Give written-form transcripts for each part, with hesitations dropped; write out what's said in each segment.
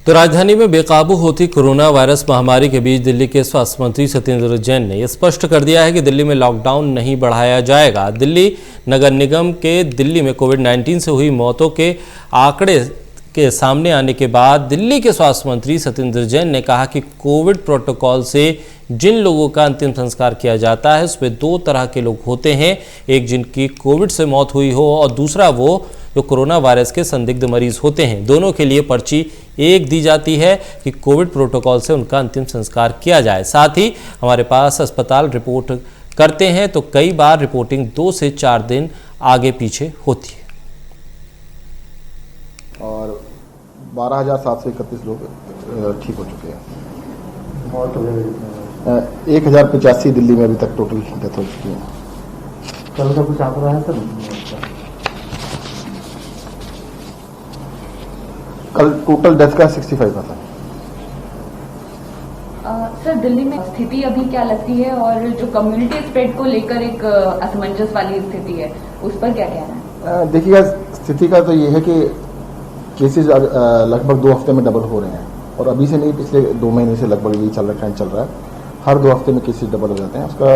तो राजधानी में बेकाबू होती कोरोना वायरस महामारी के बीच दिल्ली के स्वास्थ्य मंत्री सत्येंद्र जैन ने स्पष्ट कर दिया है कि दिल्ली में लॉकडाउन नहीं बढ़ाया जाएगा। दिल्ली नगर निगम के दिल्ली में कोविड-19 से हुई मौतों के आंकड़े के सामने आने के बाद दिल्ली के स्वास्थ्य मंत्री सत्येंद्र जैन ने कहा कि कोविड प्रोटोकॉल से जिन लोगों का अंतिम संस्कार किया जाता है उसमें दो तरह के लोग होते हैं, एक जिनकी कोविड से मौत हुई हो और दूसरा वो जो कोरोना वायरस के संदिग्ध मरीज होते हैं। दोनों के लिए पर्ची एक दी जाती है कि कोविड प्रोटोकॉल से उनका अंतिम संस्कार किया जाए। साथ ही हमारे पास अस्पताल रिपोर्ट करते हैं तो कई बार रिपोर्टिंग 2 से 4 दिन आगे पीछे होती है। और 12,731 लोग ठीक हो चुके हैं। 1085 दिल्ली में अभी तक टोटल डेथ हो चुकी है। कल का कुछ आंकड़ा है सर? कल टोटल डेथ का 65 था। सर, दिल्ली में स्थिति अभी क्या लगती है और जो कम्युनिटी स्प्रेड को लेकर एक असमंजस वाली स्थिति है उस पर क्या कहना है? देखिएगा, स्थिति का तो ये है कि केसेस लगभग 2 हफ्ते में डबल हो रहे हैं और अभी से नहीं, पिछले 2 महीने से लगभग यही ट्रेंड चल रहा है। हर 2 हफ्ते में केसेस डबल हो जाते हैं। उसका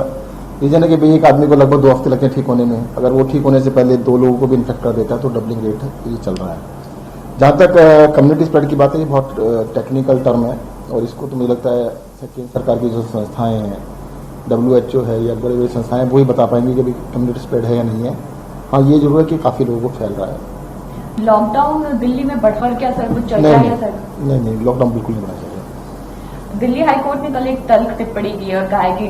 रीजन है कि भाई एक आदमी को लगभग 2 हफ्ते लगते हैं ठीक होने में, अगर वो ठीक होने से पहले 2 लोगों को भी इन्फेक्ट कर देता है तो डबलिंग रेट ये चल रहा है। जहाँ तक कम्युनिटी स्प्रेड की बात है, ये बहुत टेक्निकल टर्म है और इसको तो मुझे लगता है केंद्र सरकार की जो संस्थाएं हैं, WHO है या बड़े बड़े संस्थाएं, वो ही बता पाएंगे कि कम्युनिटी स्प्रेड है या नहीं है। हाँ, ये जरूर है कि काफ़ी लोगों को फैल रहा है। लॉकडाउन दिल्ली में बढ़कर क्या सर कुछ चल रहा है सर? नहीं, लॉकडाउन बिल्कुल नहीं बढ़ा चाहिए। दिल्ली हाईकोर्ट ने कल एक तल्ख टिप्पणी की और कहा है कि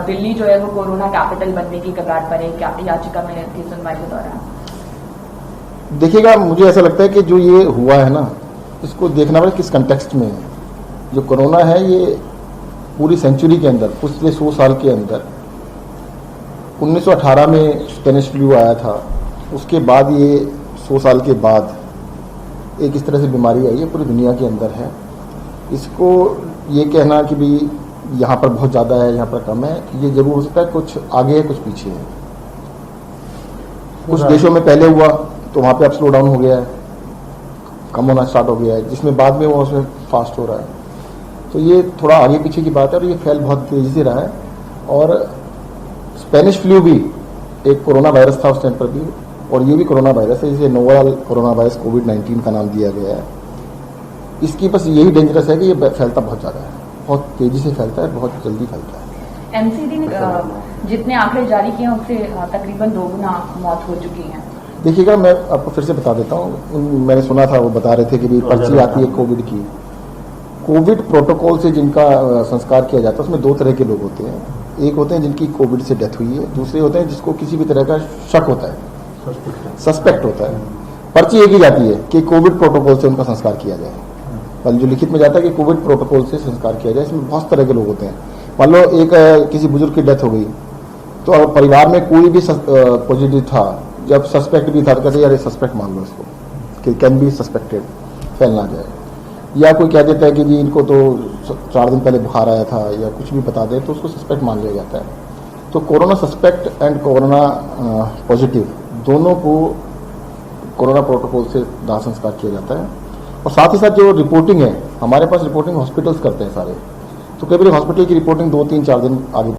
दिल्ली जो है वो कोरोना कैपिटल बनने की कगार पर है। क्या याचिका में की सुनवाई के दौरान? देखिएगा, मुझे ऐसा लगता है कि जो ये हुआ है ना, इसको देखना पड़ेगा किस कंटेक्स्ट में है। जो कोरोना है ये पूरी सेंचुरी के अंदर, पिछले 100 साल के अंदर 1918 में स्पेनिश फ्लू आया था, उसके बाद ये 100 साल के बाद एक इस तरह से बीमारी आई है, पूरी दुनिया के अंदर है। इसको ये कहना कि भाई यहाँ पर बहुत ज़्यादा है, यहाँ पर कम है, ये जरूर हो सकता है। कुछ आगे है, कुछ पीछे है। कुछ देशों में पहले हुआ तो वहाँ पे अब स्लो डाउन हो गया है, कम होना स्टार्ट हो गया है, जिसमें बाद में वो उसमें फास्ट हो रहा है। तो ये थोड़ा आगे पीछे की बात है और ये फैल बहुत तेज़ी से रहा है। और स्पेनिश फ्लू भी एक कोरोना वायरस था उस टाइम पर भी, और ये भी कोरोना वायरस है, जिसे नोवेल कोरोना वायरस कोविड-19 का नाम दिया गया है। इसकी बस यही डेंजरस है कि ये फैलता बहुत ज़्यादा है, बहुत तेज़ी से फैलता है, बहुत जल्दी फैलता है। MCD ने जितने आंकड़े जारी किए हैं उससे तकरीबन 2 गुना मौत हो चुकी है। देखिएगा, मैं आपको फिर से बता देता हूँ। मैंने सुना था, वो बता रहे थे कि भाई पर्ची आती है कोविड की। कोविड प्रोटोकॉल से जिनका संस्कार किया जाता है उसमें 2 तरह के लोग होते हैं। एक होते हैं जिनकी कोविड से डेथ हुई है, दूसरे होते हैं जिसको किसी भी तरह का शक होता है, सस्पेक्ट होता है। पर्ची एक ही जाती है कि कोविड प्रोटोकॉल से उनका संस्कार किया जाए। कल जो लिखित में जाता है कि कोविड प्रोटोकॉल से संस्कार किया जाए, इसमें बहुत तरह के लोग होते हैं। मान लो एक किसी बुजुर्ग की डेथ हो गई तो परिवार में कोई भी पॉजिटिव था, जब सस्पेक्ट भी था तो कहते यार ये सस्पेक्ट मान लो इसको, कि कैन बी सस्पेक्टेड, फैल ना जाए। या कोई कह देता है कि जी इनको तो 4 दिन पहले बुखार आया था या कुछ भी बता दे तो उसको सस्पेक्ट मान लिया जाता है। तो corona suspect and corona positive दोनों को कोरोना प्रोटोकॉल से दाह संस्कार किया जाता है। और साथ ही साथ जो रिपोर्टिंग है, हमारे पास रिपोर्टिंग हॉस्पिटल्स करते हैं सारे, तो कई बार हॉस्पिटल की रिपोर्टिंग 2, 3, 4 दिन आगे